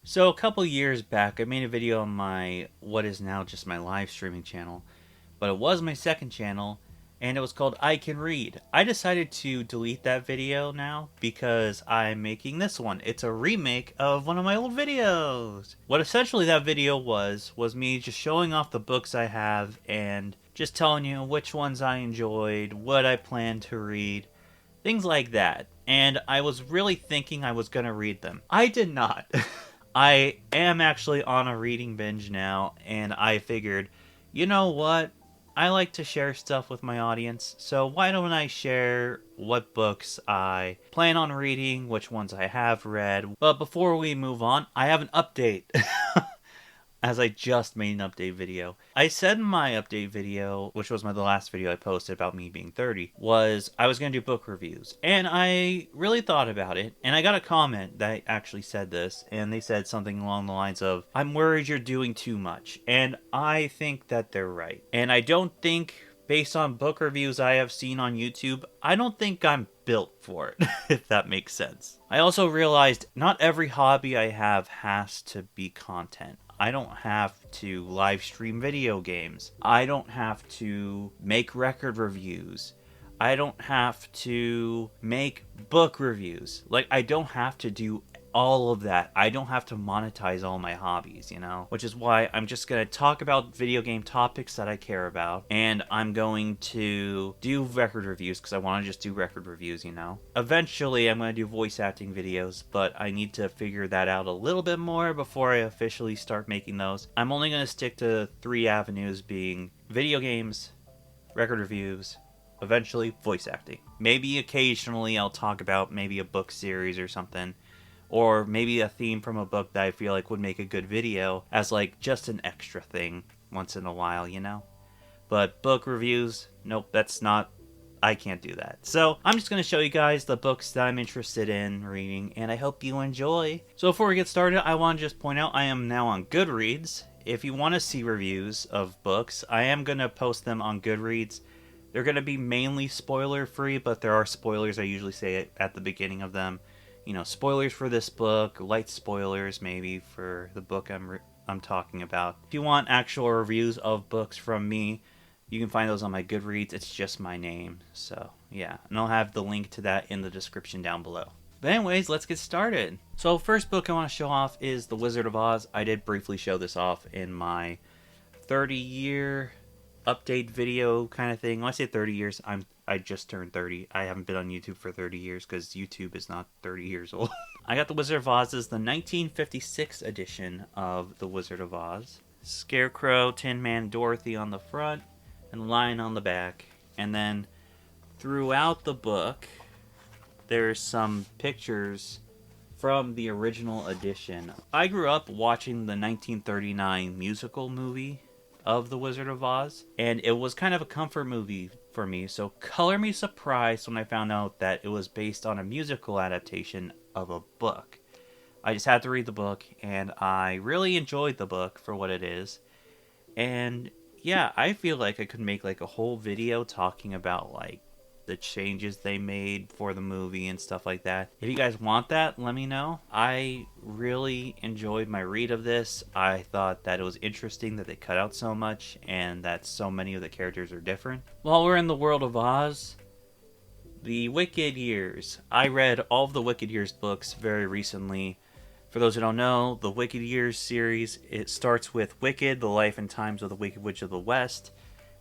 So a couple years back, I made a video on my what is now just my live streaming channel, but it was my second channel, and it was called I Can Read. I decided to delete that video now because I'm making this one. It's a remake of one of my old videos. What essentially that video was me just showing off the books I have and just telling you which ones I enjoyed, what I plan to read, things like that. And I was really thinking I was going to read them. I did not. I am actually on a reading binge now, and I figured, you know what? I like to share stuff with my audience, so why don't I share what books I plan on reading, which ones I have read. But before we move on, I have an update. As I just made an update video. I said in my update video, which was the last video I posted about me being 30, was I was going to do book reviews. And I really thought about it, and I got a comment that actually said this, and they said something along the lines of, I'm worried you're doing too much. And I think that they're right. And I don't think, based on book reviews I have seen on YouTube, I don't think I'm built for it, if that makes sense. I also realized not every hobby I have has to be content. I don't have to live stream video games. I don't have to make record reviews. I don't have to make book reviews. Like, I don't have to do all of that. I don't have to monetize all my hobbies, you know? Which is why I'm just going to talk about video game topics that I care about, and I'm going to do record reviews because I want to just do record reviews, you know? Eventually, I'm going to do voice acting videos, but I need to figure that out a little bit more before I officially start making those. I'm only going to stick to 3 avenues, being video games, record reviews, eventually voice acting. Maybe occasionally I'll talk about maybe a book series or something, or maybe a theme from a book that I feel like would make a good video as like just an extra thing once in a while, you know? But book reviews, nope, that's not, I can't do that. So I'm just going to show you guys the books that I'm interested in reading, and I hope you enjoy. So before we get started, I want to just point out I am now on Goodreads. If you want to see reviews of books, I am going to post them on Goodreads. They're going to be mainly spoiler free, but there are spoilers I usually say at the beginning of them. You know, spoilers for this book, light spoilers maybe for the book I'm talking about. If you want actual reviews of books from me, you can find those on my Goodreads. It's just my name. So, yeah. And I'll have the link to that in the description down below. But anyways, let's get started. So, first book I want to show off is The Wizard of Oz. I did briefly show this off in my 30-year update video kind of thing. When I say 30 years, I just turned 30. I haven't been on YouTube for 30 years because YouTube is not 30 years old. I got The Wizard of Oz as the 1956 edition of The Wizard of Oz. Scarecrow, Tin Man, Dorothy on the front, and Lion on the back. And then throughout the book, there's some pictures from the original edition. I grew up watching the 1939 musical movie of The Wizard of Oz, and it was kind of a comfort movie for me, so color me surprised when I found out that it was based on a musical adaptation of a book. I just had to read the book, and I really enjoyed the book for what it is. And yeah, I feel like I could make like a whole video talking about like the changes they made for the movie and stuff like that. If you guys want that, let me know. I really enjoyed my read of this. I thought that it was interesting that they cut out so much and that so many of the characters are different. While we're in the world of Oz, the Wicked Years. I read all of the Wicked Years books very recently. For those who don't know, the Wicked Years series, it starts with Wicked, the life and times of the Wicked Witch of the West,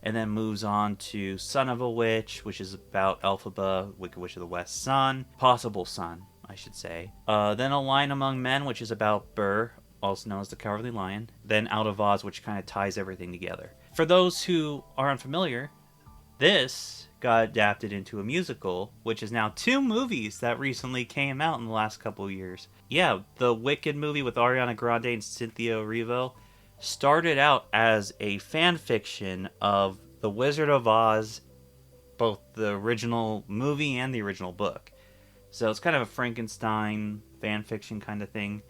and then moves on to Son of a Witch, which is about Elphaba, Wicked Witch of the West's son. Possible son, I should say. Then A Lion Among Men, which is about Burr, also known as the Cowardly Lion. Then Out of Oz, which kind of ties everything together. For those who are unfamiliar, this got adapted into a musical, which is now 2 movies that recently came out in the last couple of years. Yeah, the Wicked movie with Ariana Grande and Cynthia Erivo started out as a fan fiction of The Wizard of Oz, both the original movie and the original book. So it's kind of a Frankenstein fan fiction kind of thing.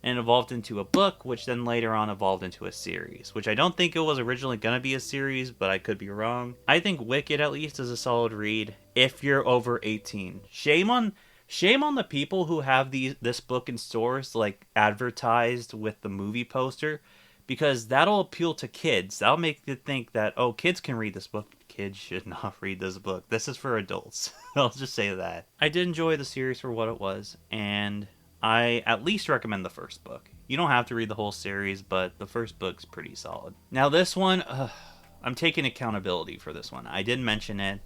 And it evolved into a book, which then later on evolved into a series, which I don't think it was originally going to be a series, but I could be wrong. I think Wicked, at least, is a solid read if you're over 18. Shame on Shame on the people who have this book in stores, like advertised with the movie poster, because that'll appeal to kids. That'll make you think that, oh, kids can read this book. Kids should not read this book. This is for adults. I'll just say that. I did enjoy the series for what it was, and I at least recommend the first book. You don't have to read the whole series, but the first book's pretty solid. Now this one, I'm taking accountability for this one. I did mention it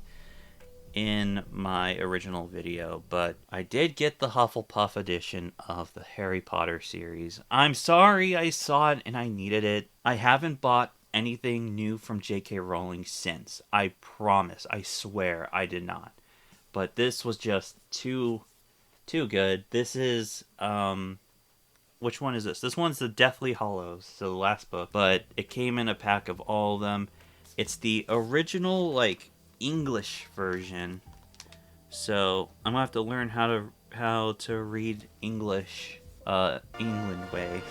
in my original video, but I did get the Hufflepuff edition of the Harry Potter series. I'm sorry I saw it and I needed it. I haven't bought anything new from J.K. Rowling since. I promise. I swear I did not. But this was just too good. This is, which one is this? This one's the Deathly Hallows, so the last book. But it came in a pack of all of them. It's the original, like, English version, so I'm gonna have to learn how to read English England way.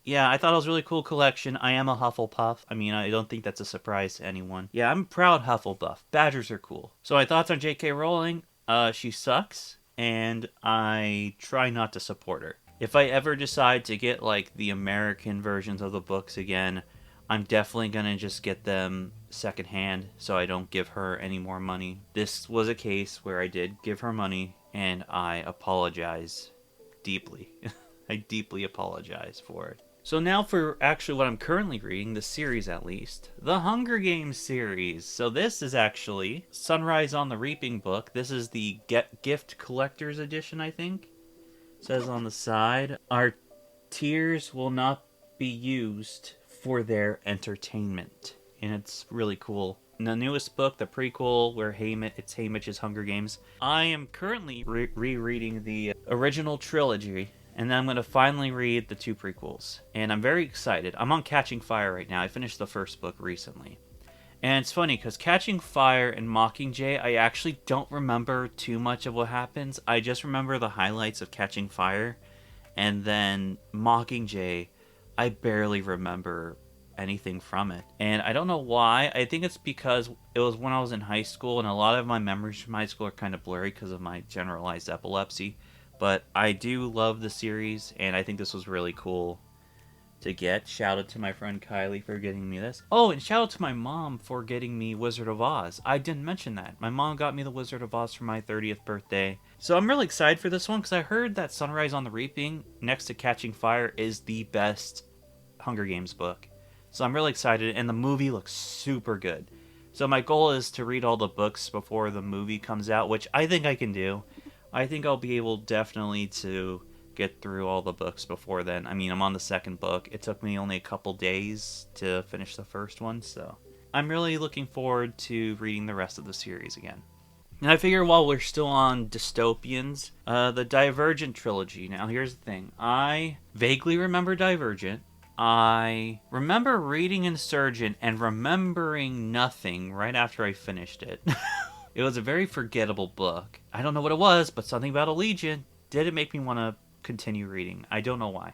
Yeah, I thought it was a really cool collection. I am a Hufflepuff. I mean, I don't think that's a surprise to anyone. Yeah, I'm a proud Hufflepuff. Badgers are cool. So my thoughts on J.K. Rowling, she sucks, and I try not to support her. If I ever decide to get like the American versions of the books again, I'm definitely gonna just get them secondhand so I don't give her any more money. This was a case where I did give her money and I apologize deeply. I deeply apologize for it. So now for actually what I'm currently reading, the series at least, the Hunger Games series. So this is actually Sunrise on the Reaping book. This is the gift collector's edition, I think. It says on the side, our tears will not be used for their entertainment. And it's really cool. In the newest book, the prequel, where it's Haymitch's Hunger Games, I am currently rereading the original trilogy, and then I'm going to finally read the 2 prequels. And I'm very excited. I'm on Catching Fire right now. I finished the first book recently. And it's funny, because Catching Fire and Mockingjay, I actually don't remember too much of what happens. I just remember the highlights of Catching Fire. And then Mockingjay, I barely remember anything from it. And I don't know why. I think it's because it was when I was in high school, and a lot of my memories from high school are kind of blurry because of my generalized epilepsy. But I do love the series, and I think this was really cool to get. Shout out to my friend Kylie for getting me this. Oh, and shout out to my mom for getting me Wizard of Oz. I didn't mention that. My mom got me the Wizard of Oz for my 30th birthday. So I'm really excited for this one because I heard that Sunrise on the Reaping, next to Catching Fire, is the best Hunger Games book. So I'm really excited, and the movie looks super good. So my goal is to read all the books before the movie comes out, which I think I can do. I think I'll be able definitely to get through all the books before then. I mean, I'm on the second book. It took me only a couple days to finish the first one, so I'm really looking forward to reading the rest of the series again. And I figure while we're still on dystopians, the Divergent trilogy. Now, here's the thing. I vaguely remember Divergent. I remember reading Insurgent and remembering nothing right after I finished it. It was a very forgettable book. I don't know what it was, but something about Allegiant did make me want to continue reading. I don't know why.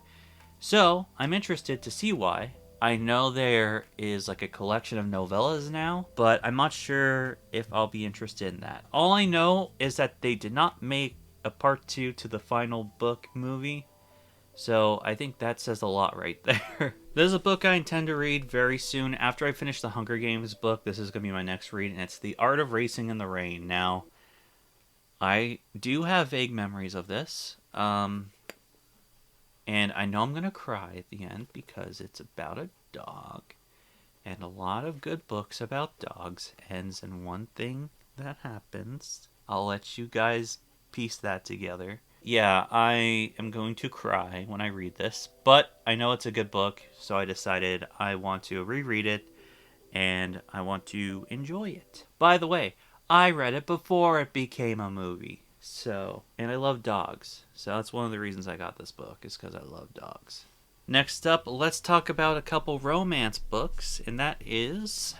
So, I'm interested to see why. I know there is like a collection of novellas now, but I'm not sure if I'll be interested in that. All I know is that they did not make a part 2 to the final book movie. So I think that says a lot right there. This is a book I intend to read very soon. After I finish the Hunger Games book, this is going to be my next read, and it's The Art of Racing in the Rain. Now, I do have vague memories of this, and I know I'm going to cry at the end because it's about a dog, and a lot of good books about dogs ends in one thing that happens. I'll let you guys piece that together. Yeah, I am going to cry when I read this, but I know it's a good book, so I decided I want to reread it, and I want to enjoy it. By the way, I read it before it became a movie, and I love dogs, so that's one of the reasons I got this book, is because I love dogs. Next up, let's talk about a couple romance books, and that is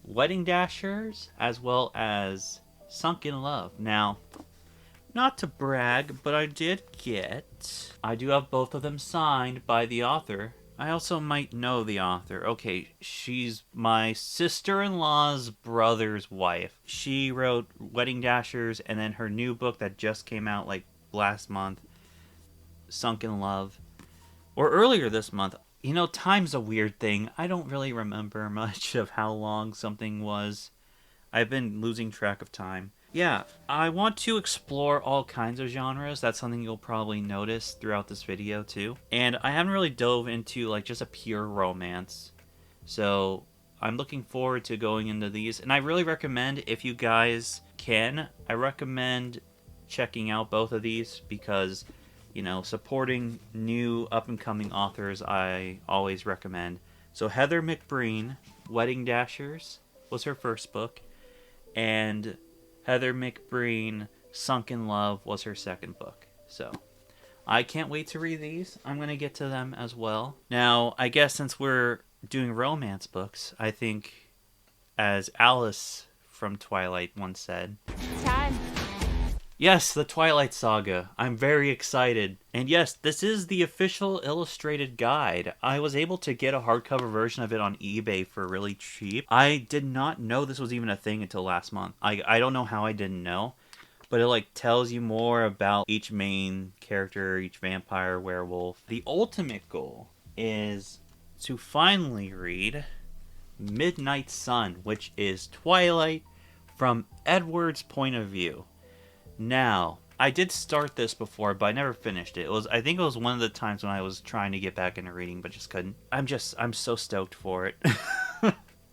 Wedding Dashers, as well as Sunk in Love. Now, not to brag, but I do have both of them signed by the author, I also might know the author. Okay, she's my sister-in-law's brother's wife. She wrote Wedding Dashers, and then her new book that just came out like last month, Sunk in Love. Or earlier this month. You know, time's a weird thing. I don't really remember much of how long something was. I've been losing track of time. Yeah, I want to explore all kinds of genres. That's something you'll probably notice throughout this video too. And I haven't really dove into like just a pure romance. So I'm looking forward to going into these. And I really recommend, if you guys can, I recommend checking out both of these because, you know, supporting new up-and-coming authors I always recommend. So Heather McBreen, Wedding Dashers was her first book. And Heather McBreen, Sunk in Love was her second book. So I can't wait to read these. I'm going to get to them as well. Now, I guess since we're doing romance books, I think, as Alice from Twilight once said, Time. yes, the Twilight Saga. I'm very excited. And yes, this is the official illustrated guide. I was able to get a hardcover version of it on eBay for really cheap. I did not know this was even a thing until last month. I don't know how I didn't know, but it like tells you more about each main character, each vampire, werewolf. The ultimate goal is to finally read Midnight Sun, which is Twilight from Edward's point of view. Now, I did start this before, but I never finished it. I think it was one of the times when I was trying to get back into reading, but just couldn't. I'm so stoked for it.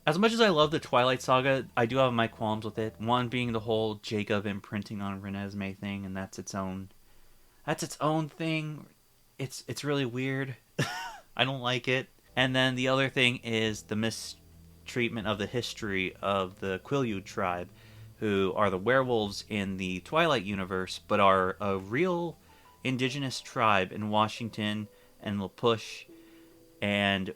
As much as I love the Twilight Saga, I do have my qualms with it. One being the whole Jacob imprinting on Renesmee thing, and that's its own thing. It's really weird. I don't like it. And then the other thing is the mistreatment of the history of the Quileute tribe, who are the werewolves in the Twilight universe, but are a real indigenous tribe in Washington and La Push, and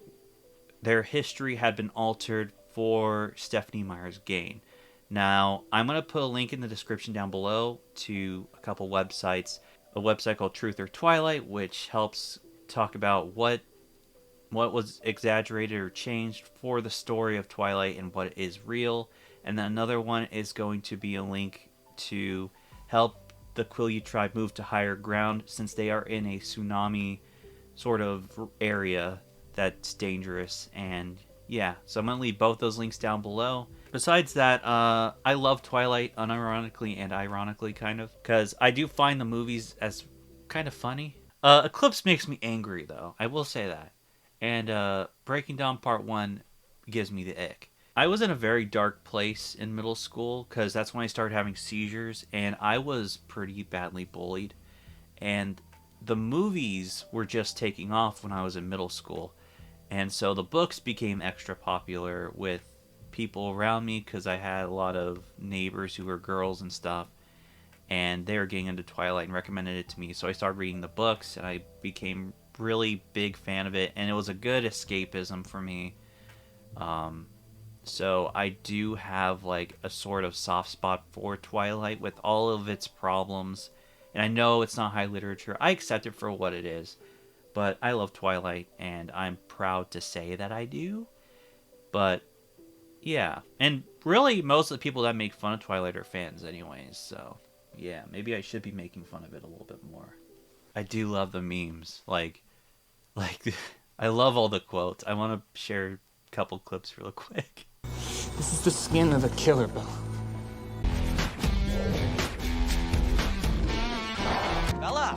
their history had been altered for Stephenie Meyer's gain. Now, I'm going to put a link in the description down below to a couple websites. A website called Truth or Twilight, which helps talk about what was exaggerated or changed for the story of Twilight and what is real. And then another one is going to be a link to help the Quileute tribe move to higher ground, since they are in a tsunami sort of area that's dangerous. And yeah, so I'm going to leave both those links down below. Besides that, I love Twilight unironically and ironically, kind of, because I do find the movies as kind of funny. Eclipse makes me angry, though. I will say that. And Breaking Dawn Part 1 gives me the ick. I was in a very dark place in middle school because that's when I started having seizures, and I was pretty badly bullied. And the movies were just taking off when I was in middle school. And so the books became extra popular with people around me because I had a lot of neighbors who were girls and stuff. And they were getting into Twilight and recommended it to me. So I started reading the books, and I became really big fan of it. And it was a good escapism for me. So I do have like a sort of soft spot for Twilight with all of its problems. And I know it's not high literature. I accept it for what it is. But I love Twilight, and I'm proud to say that I do. But yeah. And really, most of the people that make fun of Twilight are fans anyways. So yeah, maybe I should be making fun of it a little bit more. I do love the memes. Like I love all the quotes. I want to share a couple clips real quick. This is the skin of a killer, Bill. Bella!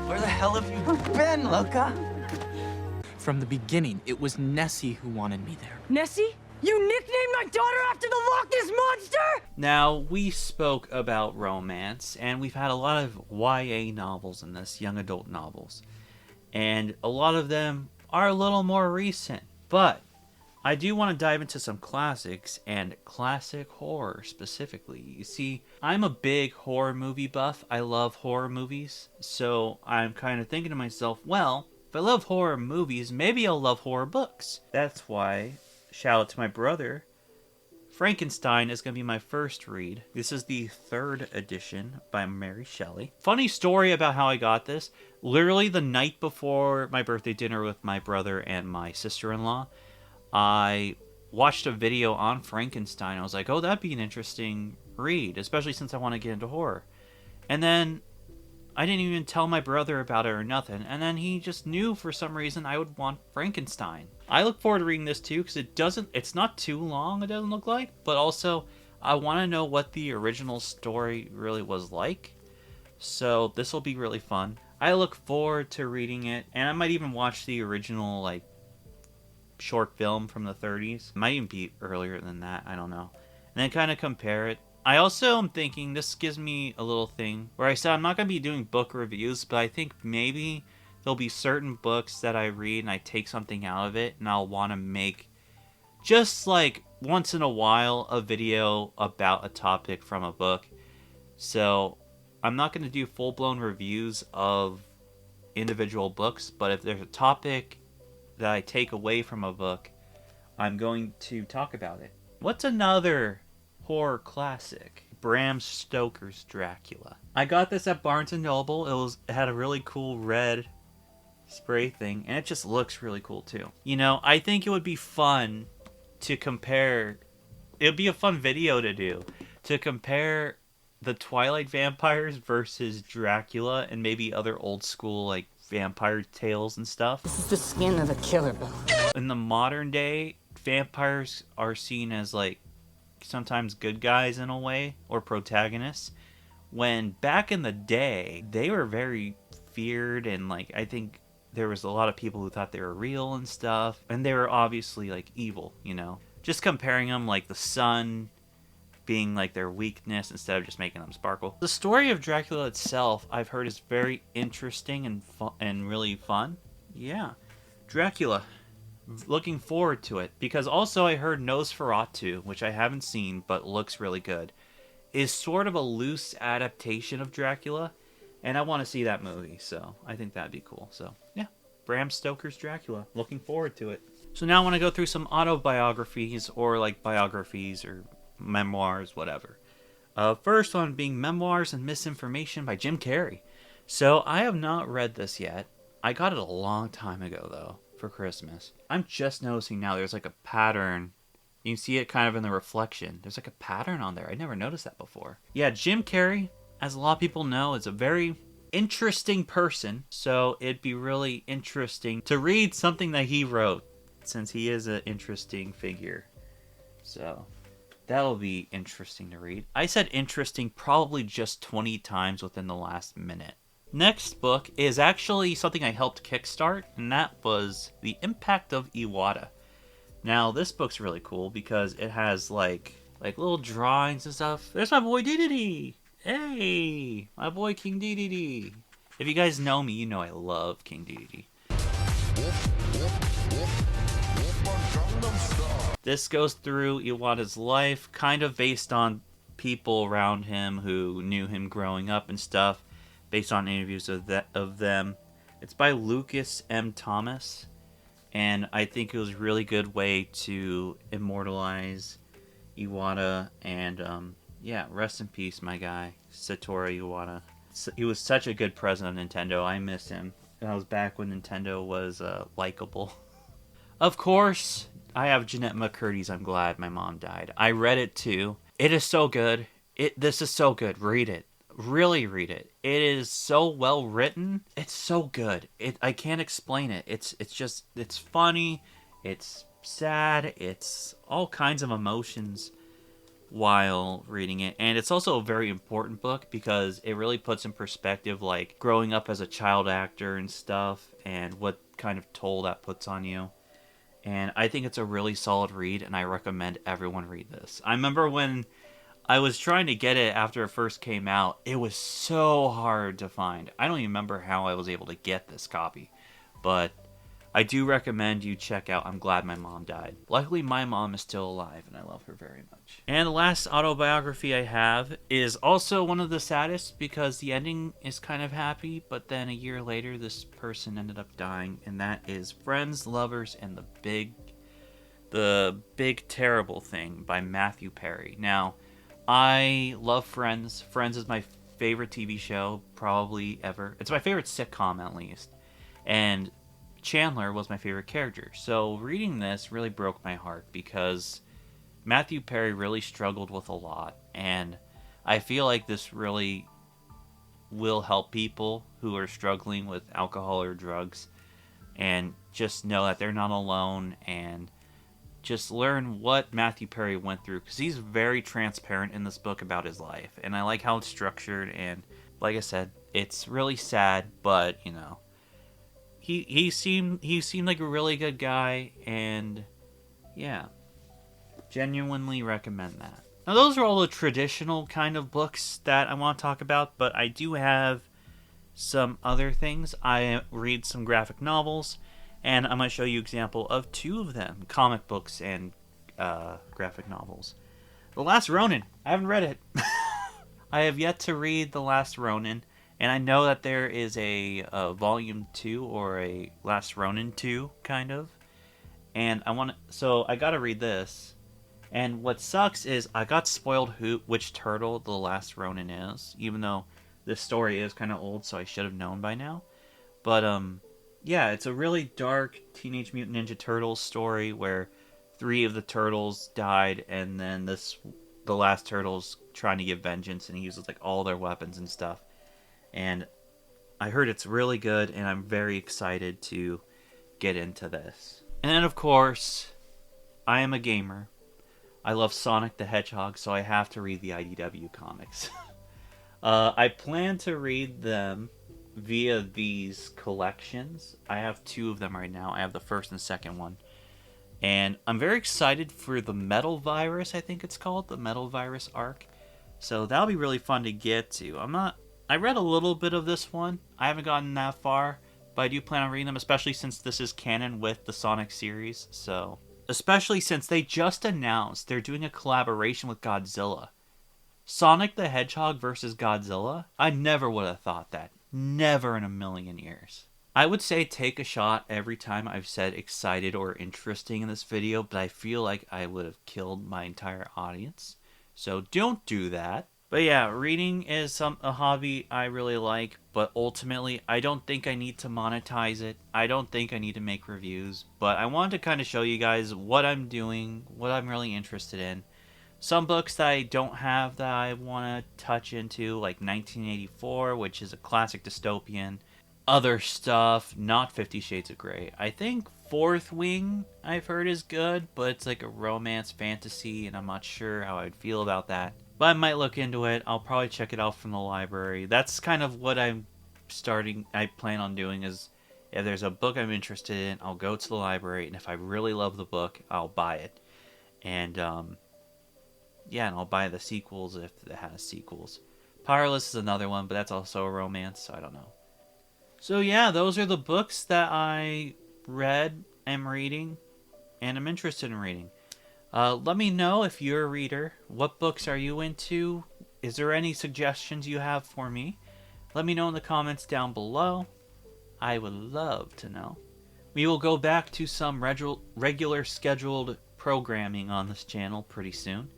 Where the hell have you been, Loca? From the beginning, it was Nessie who wanted me there. Nessie? You nicknamed my daughter after the Loch Ness Monster? Now, we spoke about romance, and we've had a lot of YA novels in this, young adult novels. And a lot of them are a little more recent, but I do want to dive into some classics, and classic horror specifically. You see, I'm a big horror movie buff. I love horror movies, so I'm kind of thinking to myself, well, if I love horror movies, maybe I'll love horror books. That's why, shout out to my brother Frankenstein is going to be my first read. This is the 3rd edition by Mary Shelley. Funny story about how I got this. Literally the night before my birthday dinner with my brother and my sister-in-law, I watched a video on Frankenstein. I was like, oh, that'd be an interesting read, especially since I want to get into horror. And then I didn't even tell my brother about it or nothing. And then he just knew for some reason I would want Frankenstein. I look forward to reading this too because it's not too long, it doesn't look like. But also, I want to know what the original story really was like. So this will be really fun. I look forward to reading it. And I might even watch the original, like, short film from the 30s. It might even be earlier than that, I don't know. And then kind of compare it. I also am thinking, this gives me a little thing where I said I'm not going to be doing book reviews, but I think maybe there'll be certain books that I read and I take something out of it and I'll want to make just like once in a while a video about a topic from a book. So I'm not going to do full-blown reviews of individual books, but if there's a topic that I take away from a book, I'm going to talk about it. What's another horror classic? Bram Stoker's Dracula. I got this at Barnes & Noble. It had a really cool red spray thing, and it just looks really cool too. You know, I think it would be fun to compare. It would be a fun video to do, to compare the Twilight vampires versus Dracula and maybe other old school like vampire tales and stuff. This is the skin of a killer, Bill. In the modern day, vampires are seen as like sometimes good guys in a way, or protagonists, when back in the day they were very feared, and like I think there was a lot of people who thought they were real and stuff, and they were obviously like evil, you know. Just comparing them, like the sun being like their weakness instead of just making them sparkle. The story of Dracula itself, I've heard, is very interesting and really fun. Yeah, Dracula. Looking forward to it, because also I heard Nosferatu, which I haven't seen but looks really good, is sort of a loose adaptation of Dracula, and I want to see that movie, so I think that'd be cool. So yeah, Bram Stoker's Dracula. Looking forward to it. So now I want to go through some autobiographies, or like biographies or memoirs, whatever. First one being Memoirs and Misinformation by Jim Carrey. So I have not read this yet. I got it a long time ago though, for Christmas. I'm just noticing now there's like a pattern. You can see it kind of in the reflection. There's like a pattern on there. I never noticed that before. Yeah, Jim Carrey, as a lot of people know, is a very interesting person. So it'd be really interesting to read something that he wrote, since he is an interesting figure. So that'll be interesting to read. I said interesting probably just 20 times within the last minute. Next book is actually something I helped kickstart, and that was The Impact of Iwata. Now, this book's really cool because it has like little drawings and stuff. There's my boy Dedede! Hey! My boy King Dedede! If you guys know me, you know I love King Dedede. This goes through Iwata's life, kind of based on people around him who knew him growing up and stuff, based on interviews of them. It's by Lucas M. Thomas, and I think it was a really good way to immortalize Iwata, and yeah, rest in peace, my guy, Satoru Iwata. He was such a good president of Nintendo. I miss him. That was back when Nintendo was likable. Of course, I have Jeanette McCurdy's I'm Glad My Mom Died. I read it too. It is so good. This is so good. Read it. Really read it. It is so well written. It's so good. I can't explain it. It's funny. It's sad. It's all kinds of emotions while reading it. And it's also a very important book because it really puts in perspective like growing up as a child actor and stuff, and what kind of toll that puts on you. And I think it's a really solid read, and I recommend everyone read this. I remember when I was trying to get it after it first came out, it was so hard to find. I don't even remember how I was able to get this copy. But I do recommend you check out I'm Glad My Mom Died. Luckily, my mom is still alive, and I love her very much. And the last autobiography I have is also one of the saddest, because the ending is kind of happy, but then a year later, this person ended up dying, and that is Friends, Lovers, and the Big The Big Terrible Thing by Matthew Perry. Now, I love Friends. Friends is my favorite TV show, probably ever. It's my favorite sitcom, at least. And Chandler was my favorite character. So reading this really broke my heart because Matthew Perry really struggled with a lot. And I feel like this really will help people who are struggling with alcohol or drugs, and just know that they're not alone, and just learn what Matthew Perry went through, because he's very transparent in this book about his life, and I like how it's structured. And like I said, it's really sad, but you know, he seemed like a really good guy, and yeah, genuinely recommend that. Now, those are all the traditional kind of books that I want to talk about, but I do have some other things. I read some graphic novels, and I'm going to show you an example of two of them, comic books and graphic novels. The Last Ronin. I haven't read it. I have yet to read The Last Ronin, and I know that there is a Volume 2 or a Last Ronin 2, kind of. And so I got to read this. And what sucks is I got spoiled which turtle the Last Ronin is, even though this story is kind of old, so I should have known by now. But yeah, it's a really dark Teenage Mutant Ninja Turtles story where 3 of the turtles died, and then the last turtle's trying to get vengeance, and he uses like all their weapons and stuff. And I heard it's really good, and I'm very excited to get into this. And then, of course, I am a gamer. I love Sonic the Hedgehog, so I have to read the IDW comics. I plan to read them via these collections. I have 2 of them right now. I have the first and second one. And I'm very excited for the Metal Virus, I think it's called. The Metal Virus arc. So that'll be really fun to get to. I read a little bit of this one. I haven't gotten that far, but I do plan on reading them, especially since this is canon with the Sonic series. So, especially since they just announced they're doing a collaboration with Godzilla. Sonic the Hedgehog versus Godzilla? I never would have thought that. Never in a million years. I would say take a shot every time I've said excited or interesting in this video, but I feel like I would have killed my entire audience. So don't do that. But yeah, reading is a hobby I really like, but ultimately I don't think I need to monetize it. I don't think I need to make reviews, but I wanted to kind of show you guys what I'm doing, what I'm really interested in. Some books that I don't have that I want to touch into, like 1984, which is a classic dystopian. Other stuff, not 50 Shades of Grey. I think Fourth Wing, I've heard, is good, but it's like a romance fantasy, and I'm not sure how I'd feel about that. But I might look into it. I'll probably check it out from the library. That's kind of what I plan on doing, is if there's a book I'm interested in, I'll go to the library, and if I really love the book, I'll buy it. And, yeah, and I'll buy the sequels if it has sequels. Powerless is another one, but that's also a romance, so I don't know. So yeah, those are the books that I am reading, and I'm interested in reading. Let me know if you're a reader. What books are you into? Is there any suggestions you have for me? Let me know in the comments down below. I would love to know. We will go back to some regular scheduled programming on this channel pretty soon.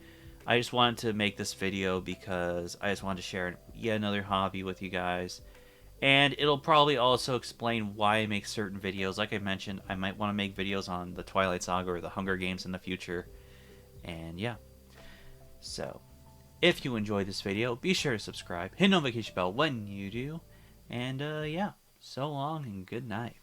I just wanted to make this video because I just wanted to share yet another hobby with you guys. And it'll probably also explain why I make certain videos. Like I mentioned, I might want to make videos on the Twilight Saga or the Hunger Games in the future. And yeah. So, if you enjoyed this video, be sure to subscribe. Hit the notification bell when you do. And yeah, so long and good night.